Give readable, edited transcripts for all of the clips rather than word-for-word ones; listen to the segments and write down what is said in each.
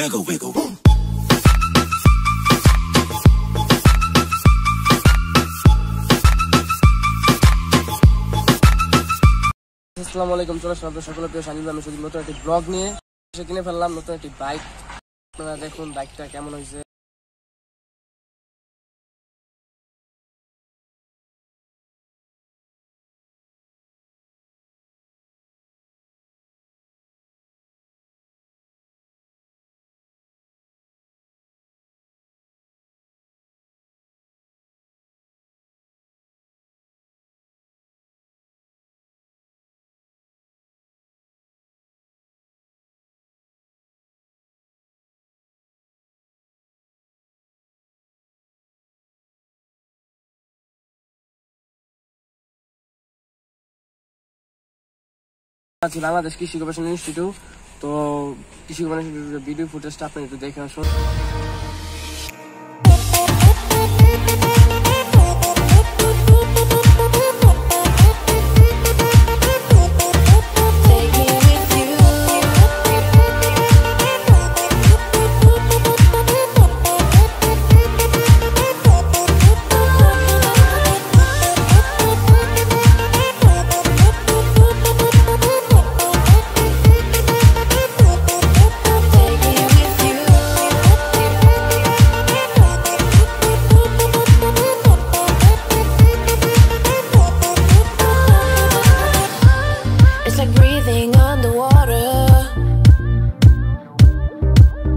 wiggle, wiggle. আসসালামু আলাইকুম, চলে আসলাম আপনাদের সকলের প্রিয় সানিল। আমি শুধু নতুন একটি ব্লগ নিয়ে কিনে ফেললাম, নতুন একটি বাইক। আপনারা দেখুন বাইকটা কেমন হয়েছে। আছি বাংলাদেশ কৃষি গবেষণা ইনস্টিটিউট। তো কৃষি গবেষণা ইনস্টিটিউটের ভিডিও ফুটেজটা আপনি একটু দেখে আসুন।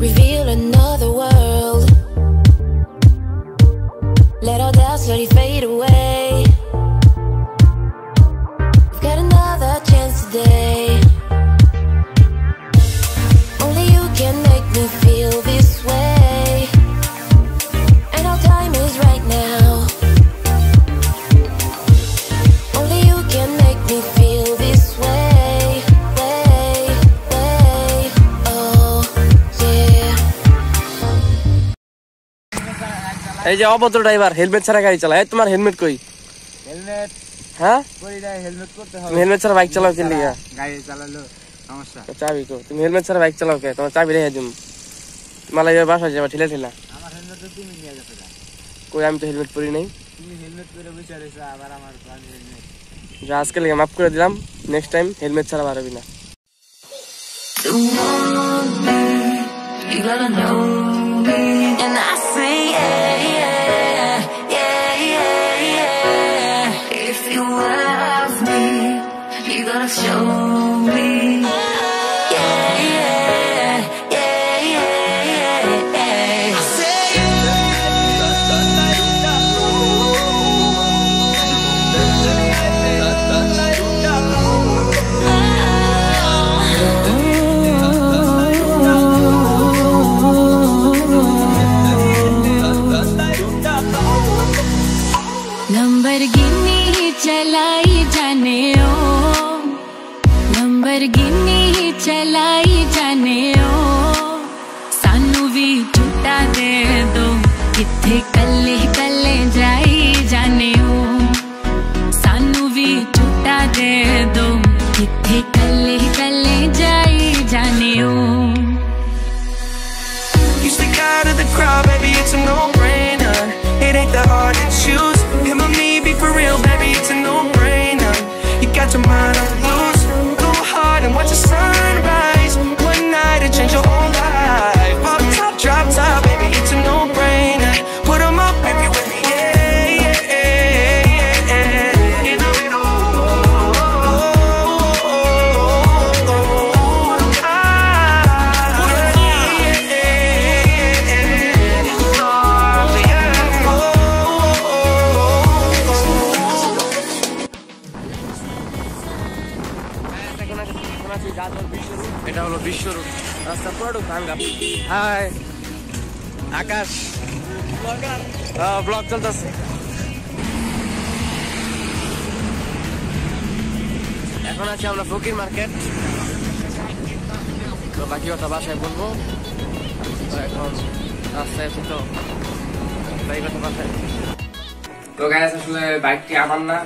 Reveal another world. Let all doubts slowly fade away. We've got another chance today. Only you can make me feel this way. And our time is right now. Only you can make me feel this way. এই যে অভদ্র driver helmet ছাড়া গাড়ি চালায়। তোমার helmet কই? Helmet হ্যাঁ কই নাই, হেলমেট করতে হবে। তুমি হেলমেট ছাড়া বাইক চালাও কি লিগা? গাড়ি চালালো সমস্যা। চাবি কো? তুমি হেলমেট ছাড়া বাইক চালাও কে? তোমার চাবি রেখে দিম। মালাইয়া বাসা যাবা ঠেলা ঠেলা। আমার হেলমেট তো তুমি নিয়ে গেছো। কই আমি তো হেলমেট পরি নাই। তুমি হেলমেট পরে বসে রইছো, আবার আমার প্রাণ হেলমেট। যা আজকে লেগে মাফ করে দিলাম, নেক্সট টাইম হেলমেট ছাড়া বার হবি না। You gotta know me. And I say yeah, yeah, yeah, yeah, yeah. If you love me, you gotta show me. Yeah, yeah, yeah, yeah, yeah. I say Lamborghini चलाई जाने ओ, Lamborghini चलाई जाने ओ, सानू भी झूठा दे दो, किथे कल्ले कल्ले जाई जाने ओ, सानू भी झूठा दे दो, किथे कल्ले कल्ले जाई जाने ओ. You stick out of the crowd, baby, it's a no-brainer. It ain't that hard to choose. Him or me, be for real, baby, it's a no-brainer. You got your mind on loose. Go hard and watch the sunrise. One night to change your whole life. Pop top, drop top, baby, it's a no-brainer. Put 'em up, baby, with me, yeah, yeah, yeah, yeah. In the middle. এটা হলো বিশ্বরূপ রাস্তা, পুরো ভাঙ্গা। High আকাশ, blog চলতেছে। এখন আছি আমরা ফকির market. তো বাকি কথা বাসায় বলবো। এখন রাস্তায় আছি, তো তাই কথা বাসায়। তো গাইস আসলে বাইকটি আমার না।